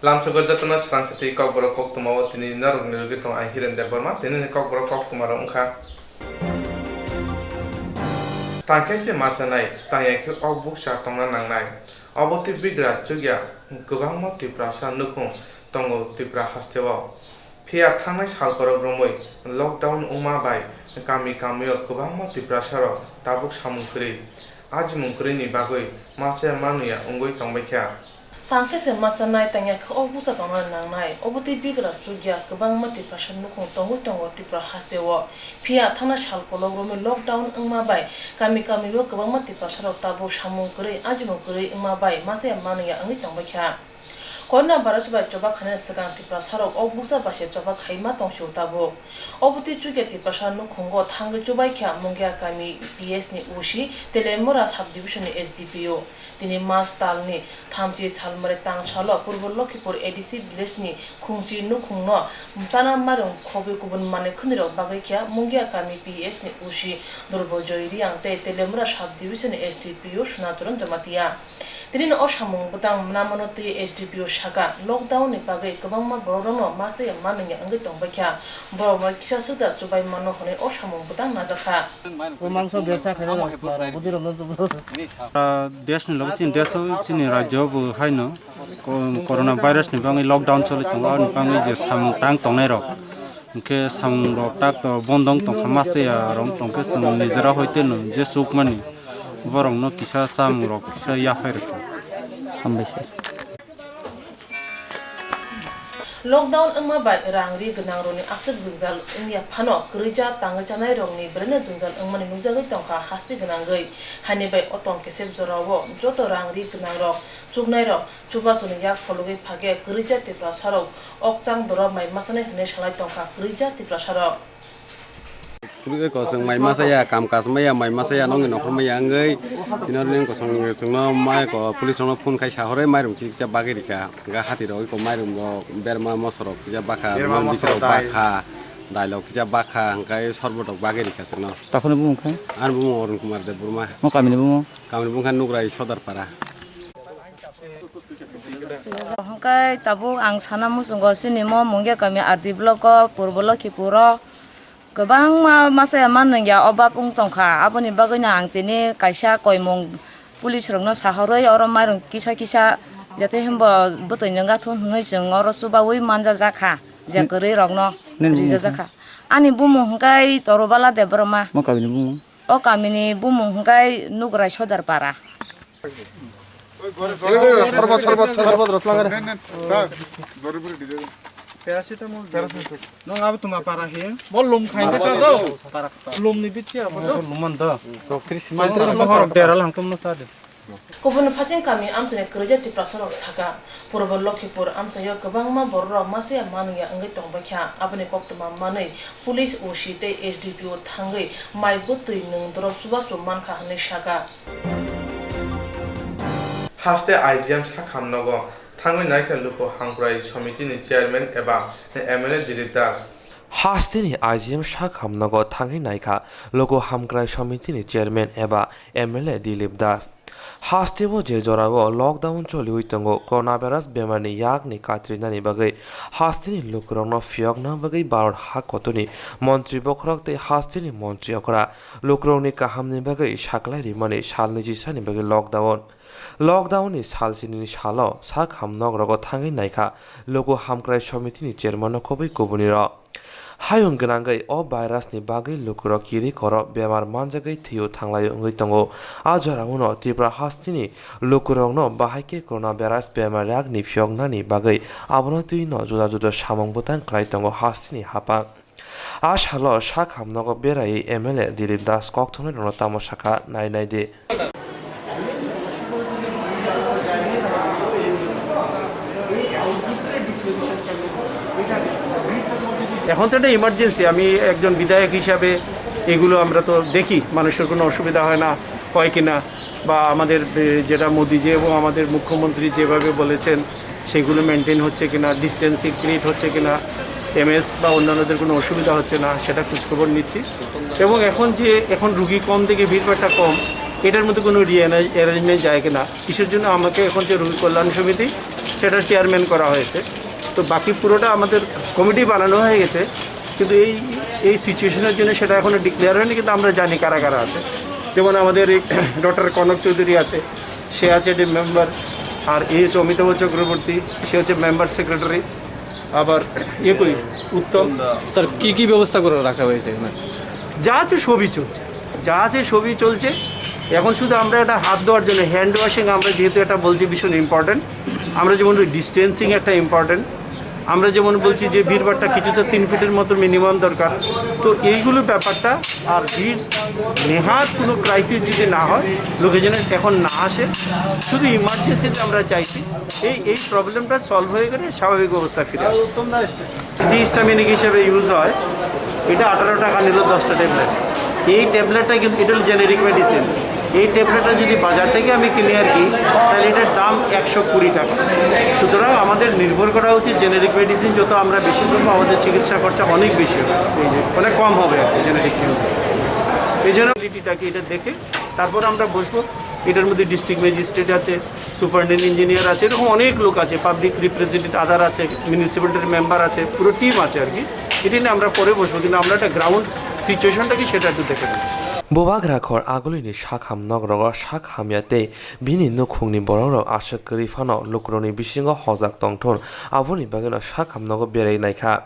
Lamsugol jatona srangsati kokboro koktumawo tini narung nilgitong ai hiren deborma tini kokboro koktumaro ungkha tangkaise masanai tangyake obuk satongna nangnai oboti bigra chugya gobangma tiprasa nukung tongo tipra hasteo phia thangnai salkorok romoi lockdown ungma bai kami kamio gobangma tiprasaro tabuk samungkri ajmungkri ni bagoi mase manuya ungoi tongbaikha Tangkaise masanai tangyake obuk satongna nangnai oboti bigra chugya gobangma tiprasa nukung tongo tipra hasteo phia thangnai salkorok romoi lockdown ungma bai kami kamio gobangma tiprasaro tabuk samungkri ajmungkri ungma bai mase manuya ungoi tongbaikha Corona virus by Joba Khan Sagan Tiprasaro, Obusa Bashe Joba Kaima Tongshu Tabu. Obuti Chuget Tiprasano Kongo, Tanga Jobaika, Mungia Kami, PS ni Ushi, Telemura Subdivision SDPO. Dini Mas Talni, Tamsi Salmare Tang Shalo, Purvoloki for ADC Blesni, Kungji Nukungno, Mutana Marum, Kobi Kubun Mane Kuniro, Bagakia, Mungia Kami PS ni Ushi, Durbo Joiriang, Telemura Subdivision SDPO, Shunaturan Tomatia. Dinin Oshamung Butang Namanoti SDPO Shaka, lockdown ni Bagay, Kabama Borono, Masi and Maming and Gitong Baka, Boroma Kisasuda to buy Manohone Oshamung Butang Nazaka. देश ने लोग सिंह देशों सिंह राज्यों वो है ना corona virus ने बांगे lockdown चले तो और बांगे जो सामूहिक टांग तोड़ने रो उनके सामूहिक टांग तो बंदों तो खमासे या रोंग तो के संग निजरा होते न जो सुख मनी वरों न किसा सामूहिक किसा या फिर हम बेशे Lockdown ungma bai rangri gnang roni asik junjal India phano krija tangchanai rongni brene junjal ungmani nujagai tongkha hasti gnangai hani bai otong kesep jorawo joto rangri gnang rok chugnai rok chuba chuni yak phologai phage krija tipra sarok okchang dora mai masane hne salai tongkha krija tipra sarok Cái có sừng mày mà saya cảm cả mày mà saya nông nghiệp nó không mày ăn người thì nó nên có sừng nó mai có police nó phun khai sao đấy mai đồng chí cho ba cái gì cả cái hati rồi có mai đồng có berma mosoro cho ba khá nó đi theo ba khá đại lộc cho ba khá cái sọt bột ba cái gì cả sừng nó ta không bung khai ăn bung orang kumar de burma mau kami bung kan nukrai sodar para Hongkai tabu ang sana musungo sini mo mungge kami arti blok ko purbolo kipuro Gobang masa man ya obab ung tongkha aboni bagana ang tini kaisa koimong pulis rongno sahoroi oro marung kisa jate hembo botoi nanga thon hnoi jeng oro subawi manja jakha jakori rongno rija jakha ani bumung hngkai torobala de broma mau kami bung o kamini bumung hngkai nugrai sodar para Paracetamol, nong abu tuma para here. Bol lum khain ke chado. Lum ni bichi abu do. Luman do. To Christmas mahor deral hang tum sade. Kubun phasing kami amchane krija tipra sarok saga purbo lokhipur amchayo gobangma borro mase manungya angai tongbakha abani koktuma manai police oshite SDPO thangai maibutui nung dorok chuba chuman kha hne saga haste IGM sakhamnago Tangwe Naika Lupo Hangrai Committee ni Chairman eba MLA Dilip Das. Hastini IGM Shakhamnago Tangi Naika Logo Hamgrai Committee ni Chairman eba MLA Dilip Das. Hastibo je jorago lockdown choli huitango coronavirus bemani yak ni katrina ni bagai hastini lukrongno fiogna bagai baror hakotoni montri bokrok te hastini montri okra lukrongni kahamni bagai shaklai rimani shalni jisani bagai lockdown ni salsini shalo sak hamnog rogo thangi naika logo hamkrai committee ni chairman ko bai kobunira hayung gnangai o virus ni bagai lukro kiri koro bemar manjagai thiu thanglai ungoi tongo ajoranguno tipra hastini lukrongno bahaike coronavirus bemar yak ni fyogna ni bagai abono tui no juda samong butang klai tongo hastini hapa ashalo sak hamnogo berai MLA Dilip Das kokthone rono tamo shaka nai de এখন তো এটা emergency আমি একজন বিধায়ক হিসাবে এগুলো আমরা তো দেখি মানুষের কোনো অসুবিধা হয় না হয় কিনা বা আমাদের যেটা মোদিজি এবং আমাদের মুখ্যমন্ত্রী যেভাবে বলেছেন সেগুলো মেনটেন হচ্ছে কিনা ডিস্টেন্সিং ক্রিয়েট হচ্ছে কিনা এমএস বা অন্যান্যদের কোনো অসুবিধা হচ্ছে না সেটা খোঁজখবর নিচ্ছি এবং এখন রুগী কম থেকে ভিড়ভাড়টা কম এটার মধ্যে কোনো অ্যারেঞ্জমেন্ট যায় কিনা কিসের জন্য আমাকে এখন যে রোগী কল্যাণ সমিতি সেটার চেয়ারম্যান করা হয়েছে। তো বাকি পুরোটা আমাদের কমিটি বানানো হয়ে গেছে, কিন্তু এই সিচুয়েশনের জন্য সেটা এখনও ডিক্লেয়ার হয়নি, কিন্তু আমরা জানি কারা কারা আছে। যেমন আমাদের এই ডক্টর কনক চৌধুরী আছে, সে আছে এটি মেম্বার, আর এই হচ্ছে অমিতাভ চক্রবর্তী, সে হচ্ছে মেম্বার সেক্রেটারি। আবার কই উত্তম স্যার কি ব্যবস্থা করে রাখা হয়েছে এখানে? যা আছে সবই চলছে। এখন শুধু আমরা এটা হাত ধোয়ার জন্য হ্যান্ড ওয়াশিং, আমরা যেহেতু এটা বলছি ভীষণ ইম্পর্টেন্ট, আমরা যেমন ডিস্টেন্সিং একটা ইম্পর্টেন্ট, আমরা যেমন বলছি যে ভিড়ভাড়টা কিছুটা 3 ফিটের মতো মিনিমাম দরকার। তো এইগুলো ব্যাপারটা, আর ভিড় নেহাত কোনো ক্রাইসিস যদি না হয়, লোকে যেন এখন না আসে, শুধু ইমার্জেন্সিতে আমরা চাইছি এই প্রবলেমটা সলভ হয়ে গেলে স্বাভাবিক অবস্থা ফিরে আসে। হিস্টামিনিক হিসেবে ইউজ হয়, এটা 18 টাকা নিল 10টা ট্যাবলেট। এই ট্যাবলেটটা কিন্তু এটা জেনেরিক মেডিসিন। এই ট্যাবলেটটা যদি বাজার থেকে আমি কিনি আর কি, তাহলে এটার দাম 120 টাকা। সুতরাং আমাদের নির্ভর করা উচিত জেনেরিক মেডিসিন যত আমরা বেশি করবো, আমাদের চিকিৎসা খরচা অনেক বেশি হবে, অনেক কম হবে আর কি জেনেরিক ইউজ। এই জন্য কোয়ালিটিটাকে এটা দেখে তারপর আমরা বসবো। এটার মধ্যে ডিস্ট্রিক্ট ম্যাজিস্ট্রেট আছে, সুপারিনটেন্ডেন্ট ইঞ্জিনিয়ার আছে, এরকম অনেক লোক আছে, পাবলিক রিপ্রেজেন্টেটিভ আদার আছে, মিউনিসিপ্যালিটির মেম্বার আছে, পুরো টিম আছে আর কি। এটা নিয়ে আমরা পরে বসবো, কিন্তু আমরা একটা গ্রাউন্ড সিচুয়েশনটা কি সেটা একটু দেখে নেব। Bubagrakhor agulini shakham nogrogo shakhamyate bini nukhungni bororo ashakri fano lukroni bisingo hojak tongthon aboni bageno shakham nogo berei naikha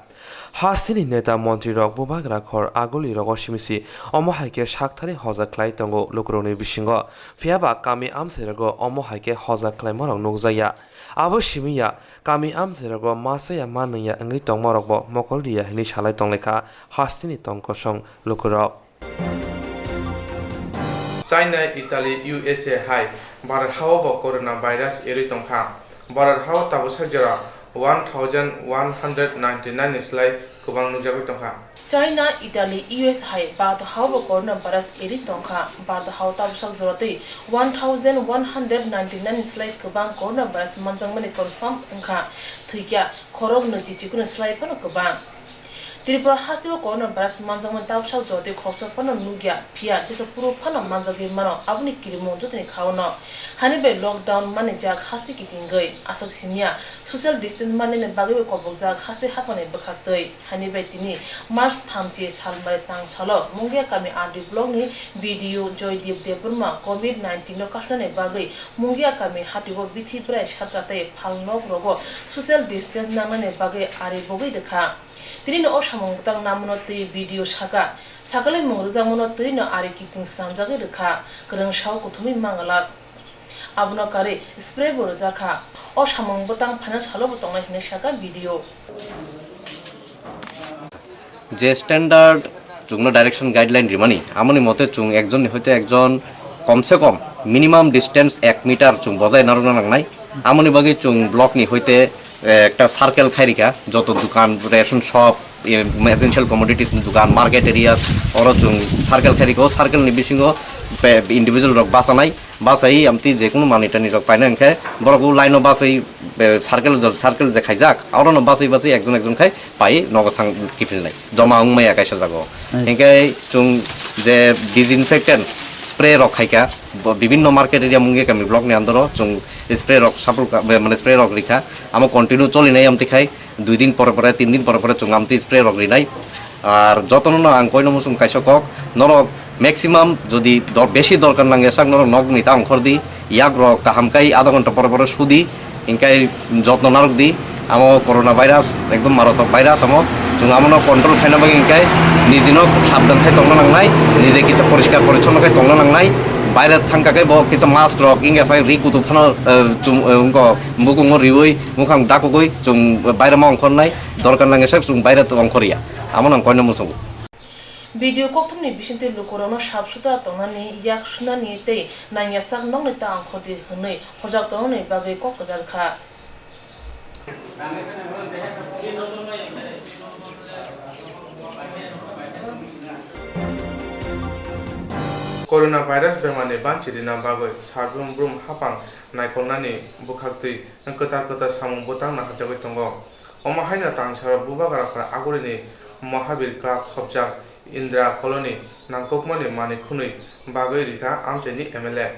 Hastini neta mantri rok Bubagrakhor aguli rogo simisi omohaike shakthari hojak khlai tongo lukroni bisingo phiaba kami amserago omohaike hojak khlai morok nukjaya abo simiya kami amserago masaya manaya angi tongmorokbo mokolria hini salai tonglekha hastini tongkosong lukurok China, Italy, USA hai Bharat hawa bo corona virus eri tongkha Bharat hawa tabo sakjara 1199 slai kubang nujagoi tongkha China, Italy, US hai Bharat hawa corona virus eri tongkha Bharat hawa tabo sakjara 1199 slai kubang corona virus manjangmani confirm ongkha thikya khorok nojichikun slai phano kubang Tripura hasibo corona virus manjangman tabsak jodi khoksa phano nugya phia jesa puro phano manjagi mano abni kirimo jotni khawno hanibe lockdown mane jak hasi kitingoi asak simia social distance mane ne bagibe kobojak hasi hapane bakhatoi hanibe tini march thamchi salmare tang salo mungya kami adi blog ni video joydeep deburma covid-19 no kasne bagai mungya kami hatibo bithi prai satratai phalnok rogo social distance namane bagai ari bogai dekha Tini o samung tang namuno tei video saka sakale mongruja mono tei no ari kiting samjage rekha krang shau kuthumi mangala abno kare spray borja kha o samung botang phana salo botong hine saka video যে standard যুগ্ম direction guideline রিমানি আমনি মতে চুং একজন হইতে একজন কমসে কম minimum distance 1 metre চুং বজায় নারনা নাংনাই আমনি বাগে চুং ব্লক নি হইতে একটা সার্কেল খাইরিকা যত দোকান রেশন শপ এসেনশিয়াল কমোডিটিস দোকান মার্কেট এরিয়া ওর সার্কেল খাইরিকা ও সার্কেল নি বিসিঙ্গ ইন্ডিভিজুয়াল রক বাসানাই বাসাই আমতি যে কোনো মানিটানি রক পাইনা এনকে বড় লাইনও বাসাই সার্কেল যে খাইজাক আর ন বাসাই একজন খাই পাই নগথাং কিফিল নাই জমা উংমাই একাইসা জাগো এনকে চুং যে ডিসইনফেক্টেন্ট স্প্রে রক খাইকা বিভিন্ন মার্কেট এরিয়া মুঙ্গে কামি ব্লক নি আন্দর চুং স্প্রে রক সাপল মানে স্প্রে রক রিখা আমো কন্টিনিউ চলি নাই আমতি খাই 2 দিন পরে 3 দিন পরে চুং আমতি স্প্রে রক রি নাই আর যতন না আং কইনো মুসুম কাইসা কক নরক ম্যাক্সিমাম যদি বেশি দরকার লাগে সাক নরক নগ নিতা অংখর দি ইয়াক রক হামকাই আধা ঘন্টা পরে সুদি ইনকাই যত্ন নারক দি আমো করোনা ভাইরাস একদম মারাত্মক ভাইরাস আমো চুং আমনো কন্ট্রোল খাইনা বাকি ইনকাই নিজিনো সাবধান খাই তংনা নাংনাই নিজে কিছু পরিষ্কার পরিচ্ছন্ন খাই তংনা নাংনাই বাইরে থাকাকে ব কিছু মাস্ক রক ইংগে ফাই রিকুতু ফানো চুং মুকুং রিউই মুখাং ডাকুকই চুং বাইরে মা অংখর নাই দরকার লাগে সাক চুং বাইরে অংখরিয়া আমন আং কইনা মুসুং Video kokthumni bisinte lukorano sabsuta tonani yak sunani tei nangya sak nongni ta angkhodi hunoi hojak tonani bagai kokjal kha Corona virus bemani banchirina bagoi sarbrum brum hapang naikolnani bukhaktui ketar samung botang na hajagoi tongo oma haina tangsara Bubagrakhor agurini Mahabir Club khobjak Indra Colony Nangkokmani Mani Khunui Bagoi Rika Amcheni MLA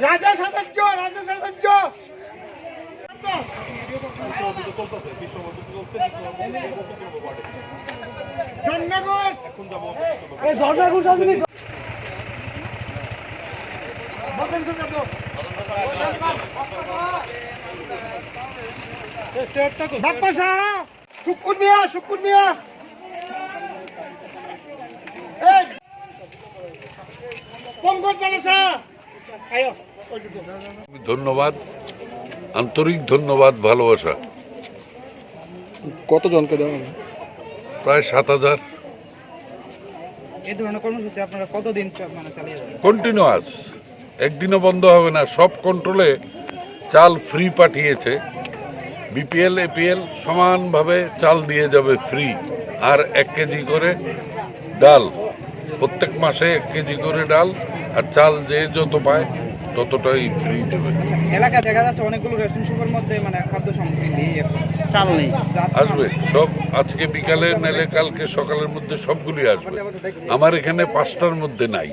রাজা সাহায্য বাপ্পা সাহা শুকুর মিয়া পঙ্কজ বালাসা আয়ো ধন্যবাদ, আন্তরিক ধন্যবাদ, ভালোবাসা। কতজনকে দেওয়া হবে? প্রায় 7,000। এই ধরনের কর্মসূচি আপনারা কতদিন চালিয়ে যাবেন? কন্টিনিউয়াস, একদিনও বন্ধ হবে না। সব কন্ট্রোলে চাল ফ্রি পাঠিয়েছে। বিপিএল এপিএল সমানভাবে চাল দিয়ে যাবে ফ্রি, আর 1 কেজি করে ডাল, প্রত্যেক মাসে 1 কেজি করে ডাল, আর চাল যে যত পায় ততটাই ফ্রি দেবে। এলাকায় দেখা যাচ্ছে অনেকগুলো রেশন শপের মধ্যে খাদ্য সামগ্রী নেই, চাল নেই। আসবে সব, আজকে বিকালে নাইলে কালকে সকালের মধ্যে সবগুলি আসবে। আমার এখানে 5টার মধ্যে নাই,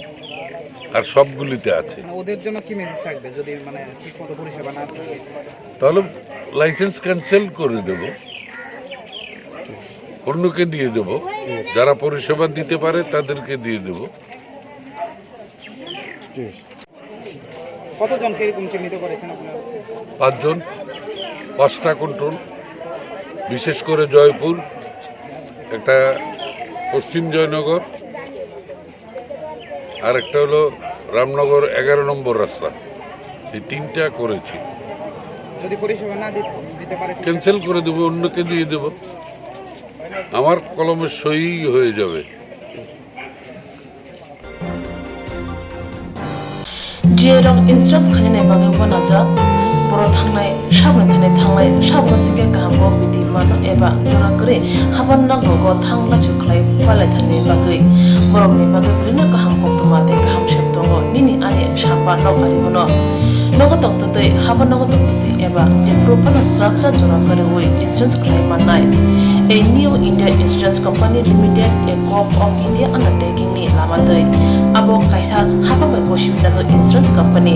আর সবগুলিতে আছে। ওদের জন্য কি মেসেজ থাকবে যদি ঠিকমতো পরিষেবা না থাকে? তাহলে লাইসেন্স ক্যান্সেল করে দেব, অন্যকে দিয়ে দেব, যারা পরিষেবা দিতে পারে তাদেরকে দিয়ে দেব। কতজনকে এরকম চিহ্নিত করেছেন আপনারা? 5 জন, 5টা কন্ট্রোল, বিশেষ করে জয়পুর, একটা পশ্চিম জয়নগর, আর একটা হলো রামনগর 11 নম্বর রাস্তা। এই 3টা করেছি। যদি পরিষেবা না দিতে পারে ক্যান্সেল করে দেবো, অন্যকে দিয়ে দেব, আমার কলমের সই হয়ে যাবে। जेराव इन्सुरेन्स खालामनाय बागैबो नाजा बर' थांनाय साबनो सिंगे गाहामबो बिदि मानो एबा जरागरे हाबान नांगौ थांला सुख्लाय फालायथानि बागै बर'नि बागै बिदिनो गाहाम कक्तमाते गाहाम सेब दङ निनि आनि साबा नाव आरिमोनो नगो दंतदै हाबा नगो दंतदै एबा जेफ्रो फाना स्राबजा जरागरे वे इन्सुरेन्स खालामनाय A new India Insurance Company Limited, a Gulf of India undertaking ni lamadai. Abo kaisa haba mai goshibina zo insurance company.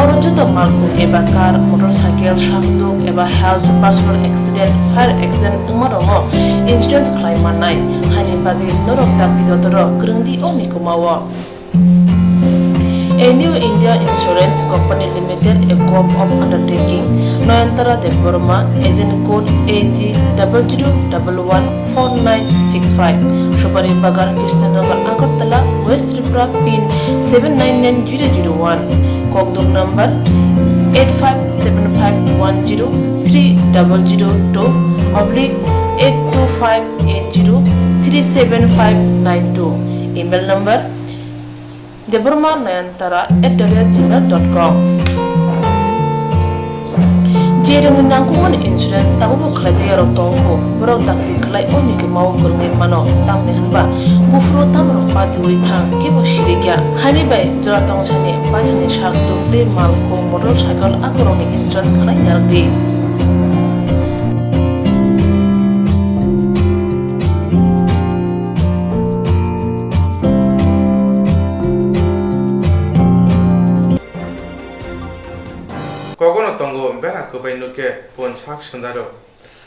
Oro joto malku eba car, motorcycle, shakduk eba health, personal accident, fire accident umarongo insurance claim manai. Hani bagi norok takti dotoro grungdi oni kumawo. A new India Insurance Company Limited, a Gulf of undertaking. Noyantara de Burma, agent code AG00114965. Shobari Bagar, Krishnagar, Agartala, West Tripura, PIN 799001. Kokdok number 857510-825803759 Email number deburmanayantara@gmail.com. Jerung nangkuman insurance tabu kerja yang tongko berok takti kelai oni ke mau kerengin mano tang nehanba bufro tamro padui thang kebo shirigya hani bai jora tong chane pajane shakto te malko motorcycle akoroni insurance kelai yargi. Kogono tongo bera kubai nuke pon sak sundaro.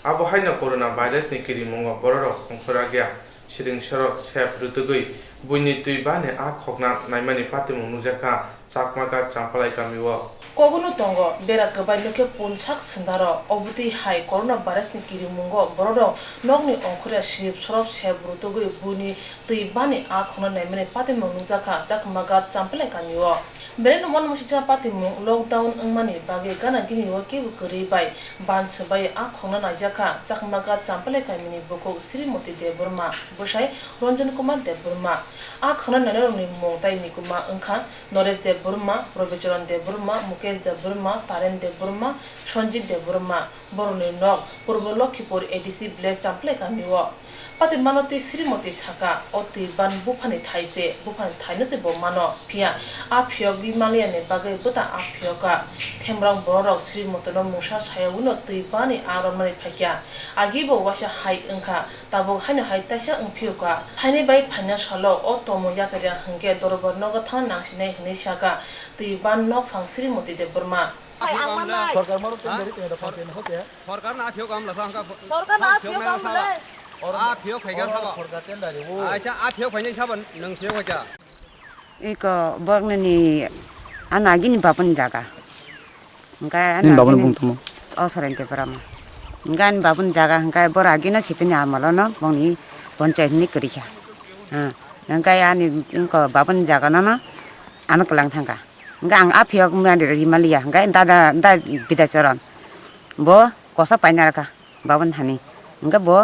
Abo haina corona virus ni kiri mongo bororo kongkora gya siring sorok sep rutugui bunyi tui bane a khokna naimani pati munujaka chakmaka champalai kamiwo. Kogono tongo bera kubai nuke pon sak sundaro obuti hai corona virus ni kiri mongo bororo nogni ongkora sip sorok sep rutugui bunyi tui bane a khokna naimani pati munujaka chakmaka champalai kamiwo. Beren one mushicha patimu lockdown angmani bage gana gini wake bukuri bai ban sebai akhona najaka chakmaga champale kaimini boko Srimoti de Burma Bushai Ranjan Kumar de Burma akhona nanaroni mongtai nikuma angkha Nores de Burma Robicharan de Burma Mukesh de Burma Taren de Burma Sonjit de Burma Boroni Nok Purbo Lokhipur ADC Blaze champale kamiwa Pati mano ti Srimoti saka oti ban bufani thaise bufani thaino se bo mano pia aphyog bi maliane bagai buta aphyoga themrang borok Srimoti no musa sayawuno ti bani aron mani phakya agibo washa hai angkha tabo haino hai taisa angphyoga haini bai phanya salo otomo yataria hangge dorobor noga thang nangsinai hini saka ti ban nok phang Srimoti de Burma सरकार मारो तो मेरी तेरे पास नहीं होते हैं सरकार ना आफियो काम लगा हमका सरकार ना आफियो काम ले और आफियो खाएगा सब सरकार तेल डाली वो अच्छा आफियो खाने सब नंग फियो क्या एक बर्न नि अनागी नि बापन जागा उनका nin babun bung tumo असरन के पराम उनका बापन जागा उनका बरागी न छिपिन आमलो न बंगनी पंचायत नि करिखा हां उनका यानी उनका बापन जागा न आन कलांग थांगा उनका आं आफियो माने रिमालिया उनका दादा बिदाचरन बो कोसा पाइना रखा बापन हानि उनका बो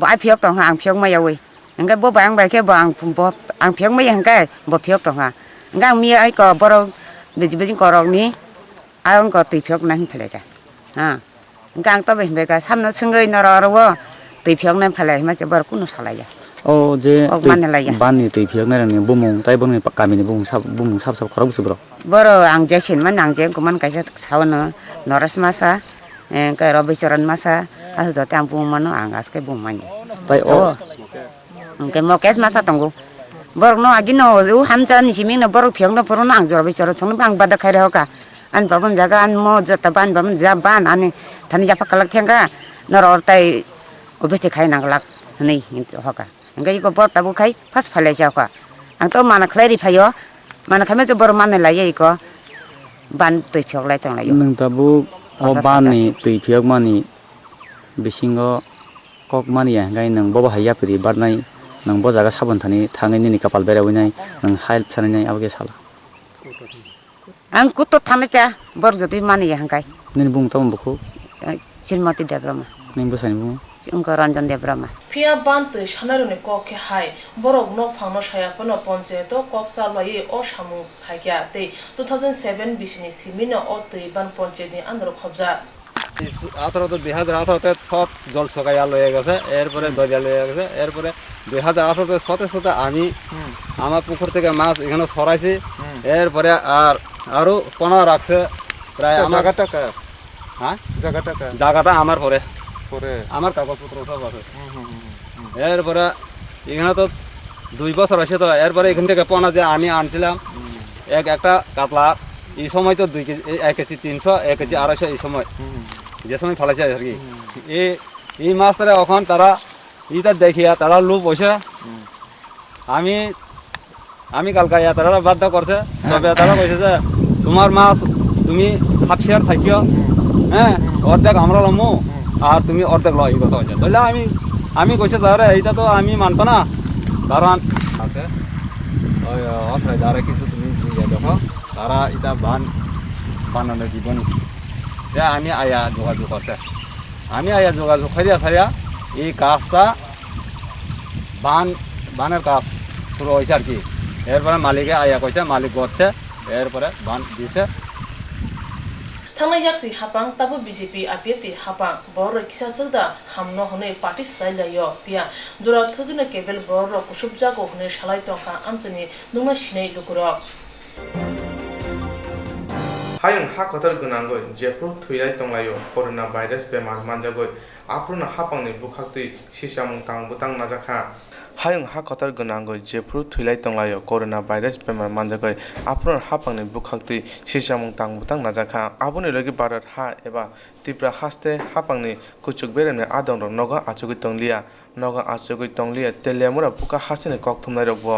आफियो तो आं फियो मायावे उनका बो बांग बाके बो आं फियो माया उनका बो फियो तो उनका मी आई को बरो बिजि करनि आं को तै फियो नान फलेगा हां उनका आं तो बेका सामना संगै नररवो तै फियो नान फले मा बर कुनु सालाया o je माने लाया ban ni tei phiak na ni bumung tai bong ni kami ni bumung sap khorok subro बरो आं जे सिनमान आं जे गुमान कायसा सावनो नरस मासा का रविचरण मासा आस दते आं बुमनो आं आसके बुमानि tai o उनके मकेश मासा तंगो बर न आगिनो उ हामजा निसिमिं न बर फियंग न परनो आं रविचरण संग आं बादा खाइ रहका आन बाबन जागा आन म जता बान बाबन जा बान आनि थानि जाफा कलक थेंगा नर अरताय अबस्ते खाइ नांगलाक नै हका इंगा इको बर ताबु खाइ फास फाले जाका आं तो माना खलारि फायो माना खामे जो बर माने लायो eco ban tui phiok lai tang lai yo nang tabu o ban ni tei phiak mani bisingo kok mani ya gai nang boba haya piri barnai nang bo jaga sabon thani thangai ni kapal bera winai nang help sanai nai abage sala ang kuto thane cha bor jodi mani ya hangkai nin bung tam bukho Srimoti de Burma ning bosani bung उनको Ranjan de Burma Pia bant shanarune koke hai borok no phangno saya pono panchayato koksa lai o samu khaikya te 2007 bisini simino o tei ban panchayat ni andro khobja আঠারো তো 2018 সব জল সকাইয়া লয়ে গেছে এরপরে দরিয়া লয়ে গেছে এরপরে 2018 শতে শতে আমি আমার পুকুর থেকে মাছ এখানে সরাইছি এরপরে আর আরো কোনা রাখছে প্রায় আমার টাকা হ্যাঁ জায়গাটা জায়গাটা আমার পরে পরে আমার কাগজপত্র সব আছে এরপরে এখানে তো 2 বছর আছে তো এরপরে এখান থেকে পোনা যে আমি আনছিলাম একটা কাতলা এই সময় তো 2 কেজি 1 কেজি 300 1 কেজি 250 এই সময় যে সময় ফলাইছে আর কি এই মাছরে এখন তারা ইটা দেখিয়া তারা লোভ হইছে আমি কালকে তারা বাধ্য করছে তবে তারা কইছে যে তোমার মাছ তুমি হাফ শেয়ার থাকিও হ্যাঁ অর্ধেক আমরা লমু আর তুমি অর্ধেক লই কথা হইছে তাহলে আমি কইছে তারে এইটা তো আমি মানতো না কারণ আছে ওই অসহায় যারা কিছু তুমি দিয়ে দেখো তারা এটা বানানো দিবনি যে আমি আয়া যোগাযোগ করছে আমি আয়া যোগাযোগ করিয়া সারিয়া এই কাজটা বানের কাজ শুরু হয়েছে আর কি এরপরে মালিকে আয়া কইছে মালিক করছে এরপরে বান দিছে Thangnai yaksi hapang tabu BJP APF hapang bor kisa jada hamno hone party sai layo pia jora thugina kebel bor kusubja ko hone shalai tongka amchani nungna shinai lukuro Hayung hakotar gunangoi jepro thuilai tonglayo corona virus bemar manjagoi apruna hapangni bukhakti sisamung tang butang najakha Hayung hakotar gunangoi jepro thuilai tonglayo corona virus bemar manjagoi apruna hapangni bukhakti sisamung tang butang najakha abuni logi barat ha eba tipra haste hapangni kuchuk berene adong noga achugui tonglia telemura buka hasine kok thumnai rokbo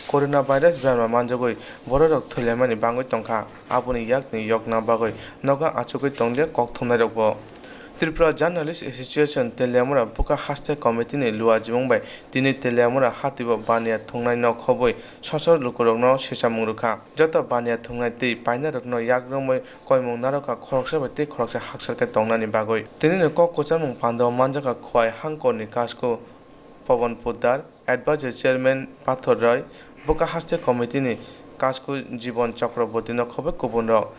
corona virus bemar manjagoi bororok thuilaimani bangoi tongkha abuni yakni yokna bagoi noga achugui tonglia kok thumnai rokbo Tripura Journalist Association Telemura Buka Haste Committee ni Lua Jimongbai Tini Telemura Hatiba Bania Tungnai no Khoboi Sosor Lukurogno Shishamungruka Jota Bania Tungnai Ti Paina Rokno Yagromoi Koimung Naroka Khoroksa Bati Khoroksa Haksarka Tongnani Bagoi Tini ni Kokochamung Pando Manjaka Khwai Hangko ni Kasko Pawan Poddar Advisor Chairman Pathor Roy Buka Haste Committee ni Kasko Jibon Chakraborty no Khobe Kubunro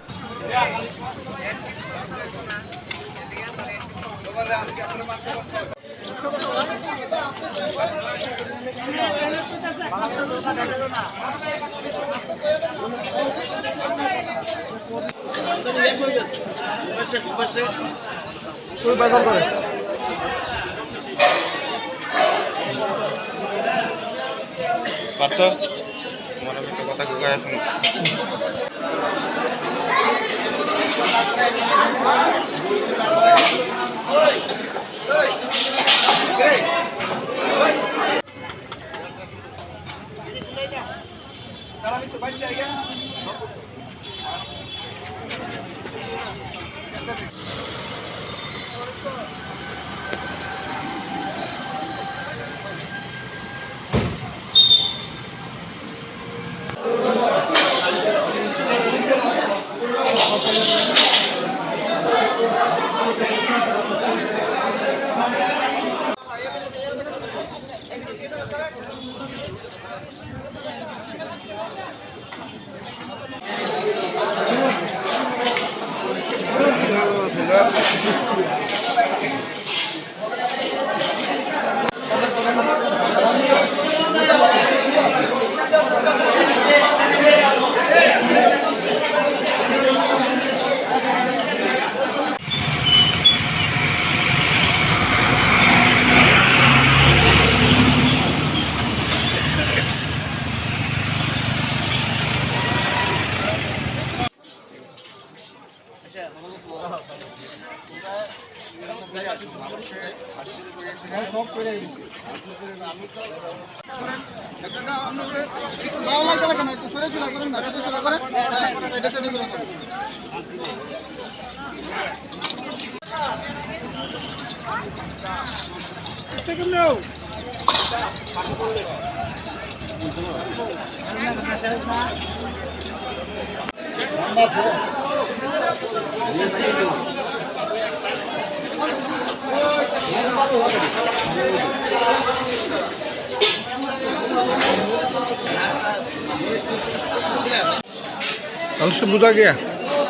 মানুষকে বোঝা গিয়া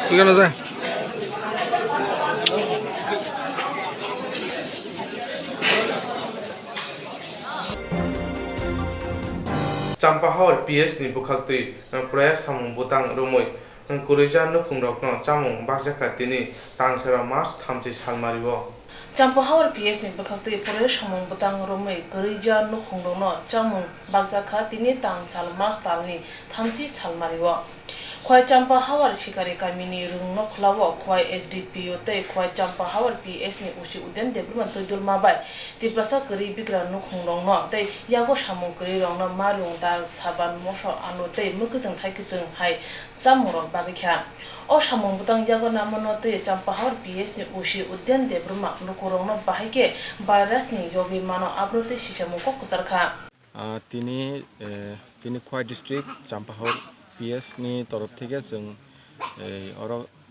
ঠিক আছে যায় Champahor PS ni bukhakti Prayas Samung Butang Rumoi Kurijan no Kungrokno Chamung Bakjaka Tini Tangsara Mars Thamchi Salmaribo Champahor PS ni bukhakti Prayas Samung Butang Rumoi Kurijan no Kungrokno Chamung Bakjaka Tini Tangsal Mars Talni Thamchi Salmaribo Khwai Champahor Shikari Kamini Rungno Khlawo Khwai SDPO te Khwai Champahor PS ni Ushi Uden Development Toidul Mabai Tiprasa Kari Bigra no Kungrokno te Yago Samung Kari Rongno Malung Dal Saban Mosho Anu te Mukuteng Thaikuteng Hai Chamuro Bagikha O Samung Butang Yago Namono te Champahor PS ni Ushi Uden Development no Kurongno Bahike Virus ni Yogi Mano Abrote Shishamu Kokosarkha তিনি Khowai district চাম্পাহর PS नि तरफ থেকে जों or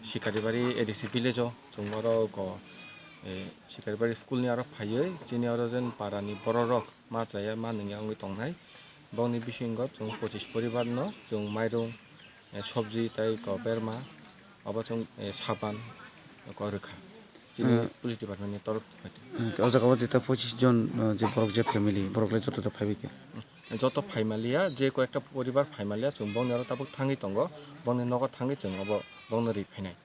শিকারিবাড়ি ADC village जों or গ শিকারিবাড়ি স্কুলনি আরো ফাইयै যিনি or যেন পারানি বড় রক মা যায় মা নङि आंनि तंनाय बावनि बिसिंग जों 25 परिवार न जों माइरं सब्जी ताइ ग बेरमा अब जों साबान ग रखा पुलिस डिपार्टमेन्टनि तरफ o jaga o jeta 25 জন যে বড় যে ফ্যামিলি বড়লে যতটা ফাইবিকে যত ফাইমালিয়া যে কয়েকটা পরিবার ফাইমালিয়া जों बावनि आरो ताबुक थाङै दङ बावनि नगद थाङै जों अब बावनो रिफाइनाय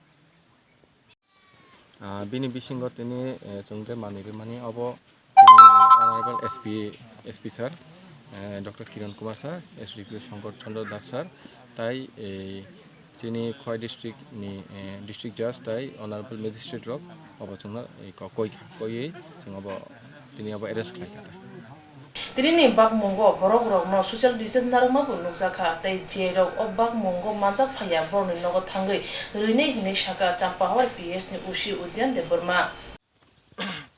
बिनि बिसिंग तिनि जों जे मानि अब अनारेबल SP sir doctor Kiran Kumar sir SDP Shankar चंद्र दास सर ताई तिनि खय डिस्ट्रिक्टनि डिस्ट्रिक्ट जज ताई अनारेबल मेजिस्ट्रेट रक अब जों कयै जों अब तिनि अब arrest खालामखादों Tirini bak mongo borok rok no social distance narma bu nukjaka tai jero o bak mongo manjak phaya borni nogo thangai rine hine shaka Champahor PS ni Ushi Udyan de Burma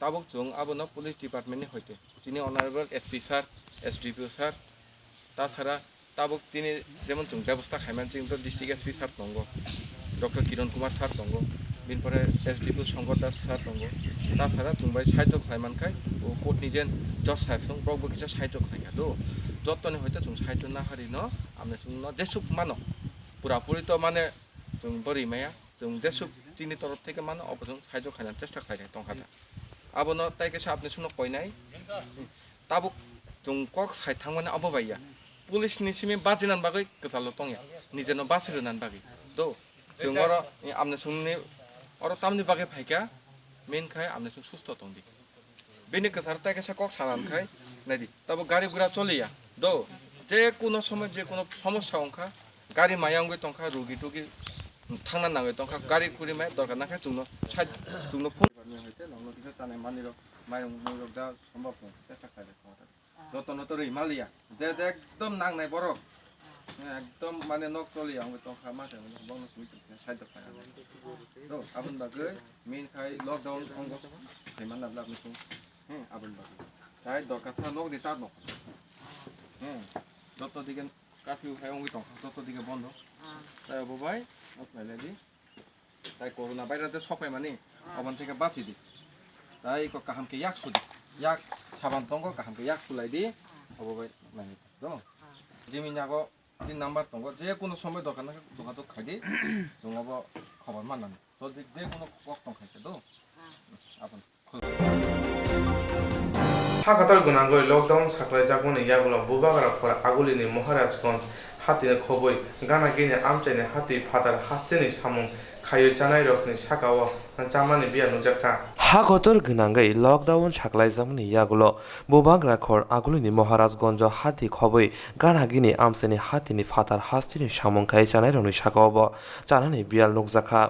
তাবক जों আবনো police ডিপার্টমেন্টনি হইতে যিনি honourable SP sir SDPO sir তাছাড়া তাবক তিনি যেমন जों ব্যবস্থা খাইমান जों তো ডিস্ট্রিক্ট এসপি স্যার দङ ডক্টর কিরণ কুমার স্যার দङ बिनिफ्राय एसडिपिओ शंकर दास सार दङ ताछाड़ा जों बाय साहित्य खालामनायखाय कोर्टनि जेन जज साहेबजों ब्रकबो किसा साहित्य खालायखादो जतने हयतो जों साहित्य ना हारिनो आमने जों देसुक मानो पुरापुरि तो माने जों बोरैमाया जों देसुक तिनि तरफ থেকে मानो अब जों साहित्य खालायनो चेष्टा खालायनाय दंखादा आबनो ताइकेसा आपने सुनो कयनाय ताबुक जों कक साइड थांमाने अब बाया पुलिसनि सिमे बाजिनान बागै गोजाल दंया निजेनो बासिरनान बागै तो जों अर आमने सुननि और तामनि बागे फाइका मेन खाय आमने सुस्थ दंदि बेनि गोसार ताइकेसा कक सानान खाय नायदि तब गाड़ी गुरा चलिया दो जे कोनो समय जे कोनो समस्या अंखा गाड़ी मायांगै तंखा रुगि टुगि थांना नांगै तंखा गाड़ी कुरि माय दरकार नाखा जोंनो साइड जोंनो फोन करनि हयते नंनो किसा जानाय मानिरो मायरं मुरग दा सम्भव चेष्टा खालाय जतन तो रैमालिया जे एकदम नांनाय बरफ एकदम माने नक चलिया आंबो तंखा माथे बंग सुइट साइड खालाय तो आबन बागै मेन खाय लकडाउन अंग हेमान लाबला मिसु आबन बागै তাই দরকার ছাড়া নক দিতে ন যত দিকে কারফিউ খাই অঙ্গি দं যত দিকে বন্ধ তাই বাবাই আপনাইলে দি তাই করোনা ভাইরাসে সপাই মানে অবান থেকে বাঁচি দি তাই কাহামকে ইয়াক সুদি ইয়াক সাবান দङ কাহামকে ইয়াক সুলাই দি বাবাই নানি তো জিমিনাগো 3 নাম্বার দङ যে কোনো সময় দরকার না যোগাযোগ খাই দি जोंबो খবর মাননানি তো যে কোনো কষ্ট খাইতে তো আপন हाकातार गुनांगै लकडाउन साख्लाय जागमनि यागुला बुबागरा फरा आगुलिनि महाराजगंज हातिनि खबै गानागिनि आमचाइनि हाति फादार हास्तेनि सामुं खायो जानाय रखनि साकाव जामानि बिया नुजाखा हागतर गनांगै लकडाउन साख्लाय जागमनि यागुलो बुबागरा खर आगुलिनि महाराजगंज हाति खबै गानागिनि आमचाइनि हातिनि फादार हास्तेनि सामुं खायो जानाय रखनि साकाव जानानि बिया नुजाखा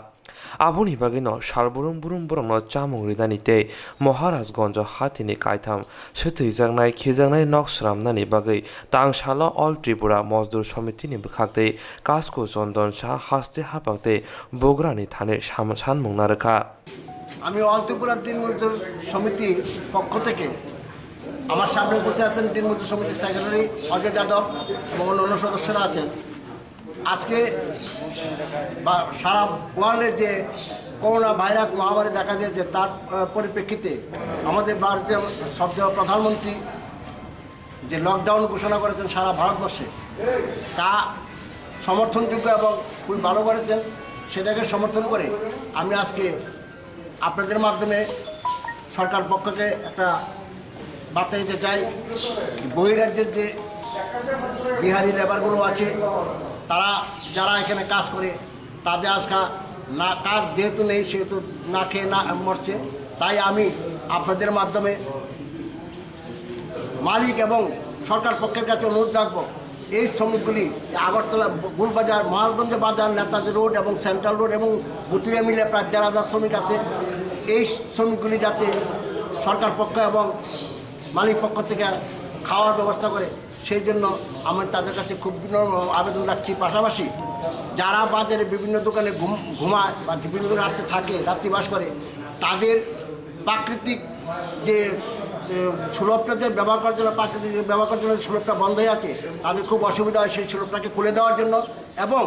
आबुनि बागैनो सालबुरुं बुरुं बुरुंनो चामुं रिदानिते महाराजगंज हातिनि कायथाम सोथैजांनाय खिजांनाय नक्सरामनानि बागै तांसाल अल त्रिपुरा मजदुर समितिनि बखागते कास्को चन्दन शाह हास्ते हापागते बग्रानि थाने सानमुंना रोखा আমি অল ত্রিপুরা দিন মজদুর সমিতি পক্ষ থেকে আমার সামনে উপস্থিত আছেন দিন মজদুর সমিতির সেক্রেটারি অজয় যাদব এবং অন্যান্য সদস্যরা আছেন আজকে সারা ওয়ার্ল্ডে যে করোনা ভাইরাস মহামারী দেখা দিয়েছে তার পরিপ্রেক্ষিতে আমাদের ভারতীয় শ্রদ্ধেয় প্রধানমন্ত্রী যে লকডাউন ঘোষণা করেছেন সারা ভারতবর্ষে তা সমর্থনযোগ্য এবং খুবই ভালো করেছেন সেটাকে সমর্থন করে আমি আজকে আপনাদের মাধ্যমে সরকার পক্ষকে একটা বার্তা দিতে চাই বহিরাজ্যের যে বিহারি লেবারগুলো আছে তারা যারা এখানে কাজ করে তাদের আজকে না কাজ যেহেতু নেই সেহেতু না খেয়ে না মরছে তাই আমি আপনাদের মাধ্যমে মালিক এবং সরকার পক্ষের কাছে অনুরোধ রাখবো এই শ্রমিকগুলি আগরতলা গুলবাজার মহারাজগঞ্জ বাজার নেতাজি রোড এবং সেন্ট্রাল রোড এবং বুতুরিয়া মিলে প্রায় ১,৫০০ শ্রমিক আছে এই শ্রমিকগুলি যাতে সরকার পক্ষ এবং মালিক পক্ষ থেকে খাওয়ার ব্যবস্থা করে সেই জন্য আমি তাদের কাছে খুব বিনম্র আবেদন রাখছি পাশাপাশি যারা বাজারে বিভিন্ন দোকানে ঘুমায় বা বিভিন্ন রাত্রে থাকে রাত্রিবাস করে তাদের প্রাকৃতিক যে সুলভটা যে ব্যবহার করার জন্য প্রাকৃতিক ব্যবহার করার জন্য সুলভটা বন্ধ হয়ে আছে তাদের খুব অসুবিধা হয় সেই সুলভটাকে খুলে দেওয়ার জন্য এবং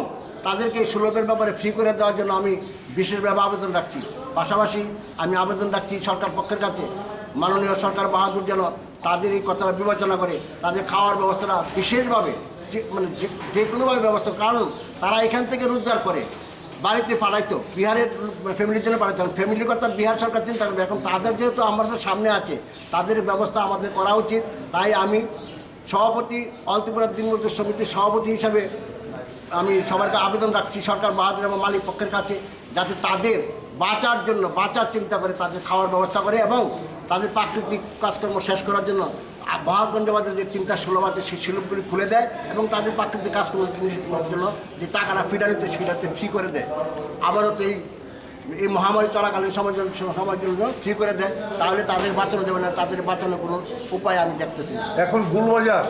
তাদেরকে এই সুলভের ব্যাপারে ফ্রি করে দেওয়ার জন্য আমি বিশেষভাবে আবেদন রাখছি পাশাপাশি আমি আবেদন রাখছি সরকার পক্ষের কাছে মাননীয় সরকার বাহাদুর যেন তাদের এই কথাটা বিবেচনা করে তাদের খাওয়ার ব্যবস্থাটা বিশেষভাবে মানে যে কোনোভাবে ব্যবস্থা কারণ তারা এখান থেকে রোজগার করে বাড়িতে পাঠাইতো বিহারের ফ্যামিলির জন্য পাঠাইতো ফ্যামিলির কথা বিহার সরকার চিন্তা করবে এখন তাদের যেহেতু আমাদের সামনে আছে তাদের ব্যবস্থা আমাদের করা উচিত তাই আমি সভাপতি অল ত্রিপুরা দিন মজদুর সমিতির সভাপতি হিসাবে আমি সবাইকে আবেদন রাখছি সরকার বাহাদুর এবং মালিক পক্ষের কাছে যাতে তাদের বাঁচার জন্য বাঁচার চিন্তা করে তাদের খাওয়ার ব্যবস্থা করে এবং তাদের প্রাকৃতিক কাজকর্ম শেষ করার জন্য মহারাজগঞ্জ বাজারে যে 3টা সুলভ আছে সেই সুলভগুলি খুলে দেয় এবং তাদের প্রাকৃতিক কাজকর্মের জন্য যে টাকাটা ফিডারিতে সেটাতে ফ্রি করে দেয় আবারও তো এই মহামারী চলাকালীন সময়ের জন্য ফ্রি করে দেয় তাহলে তাদের বাঁচানো যাবে না তাদের বাঁচানোর কোনো উপায় আমি দেখতেছি এখন Gulbazar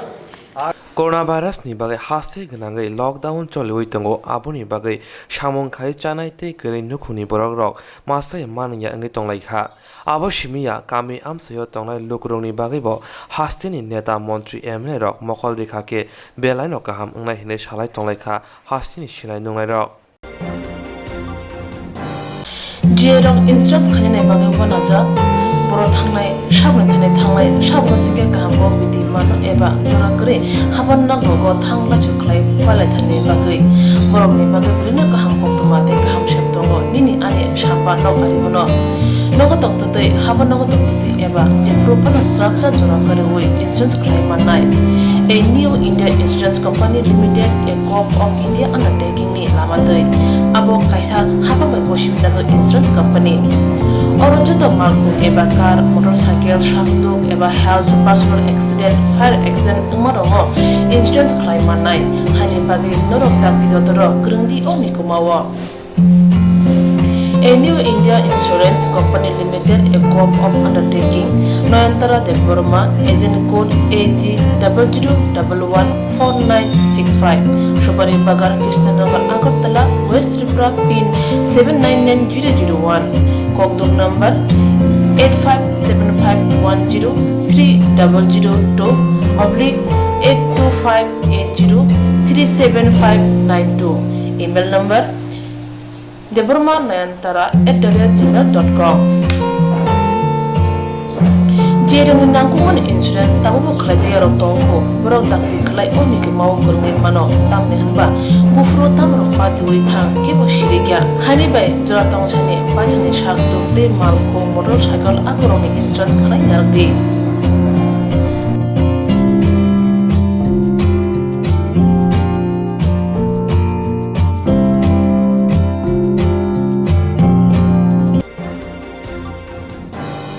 Coronavirus ni bagai hase ganangai lockdown chole hoitango aboni bagai samong khai chanai te kere nukhuni borok rok masai mannya angai tonglai kha abo shimiya kami amsayo tonglai lokrongni bagai bo hasteni neta montri MLA rok mokol rekha ke belai no kaham angnai hine salai tonglai kha hasteni sinai nonglai rok Jerong instructs khane bagai banaja boro thangnai sabni thangnai sabno sike kaham biti man eba jora kre haban na gogo thangla chuklai palai thani bagai borok ni bagai brina kaham koktuma te kaham sheptongo nini ani sapa nok ari mono nogo tokto te haban nogo tokto te eba je propana srapsa jora kare oi insurance claim manai a new India Insurance Company Limited a co-op of India undertaking ni lamadai abo kaisa haba mai koshimina jo insurance company Oro joto malku eba car, motorcycle, shafduk eba health, personal accident, fire accident umarongo insurance claim manai hani bagi norok takti dotoro krungdi omi kumawa A new India Insurance Company Limited a co-op of undertaking Noyantara de Burma agent code AG 00114965 Shubari Bagar Krishnagar Agartala West Tripura pin 799001 Kokduk number 85751030/82580375592 email number debormanayantara@gmail.com Jerong nangkuman insurance tabu khlaje yarok tongko borok takti khlai oni ke mau kurne mano tamne hanba bufro tamro paturi thang ke bo shirigya hani bai jora tong chane patani shak to te malko motorcycle akoroni insurance khlai nardi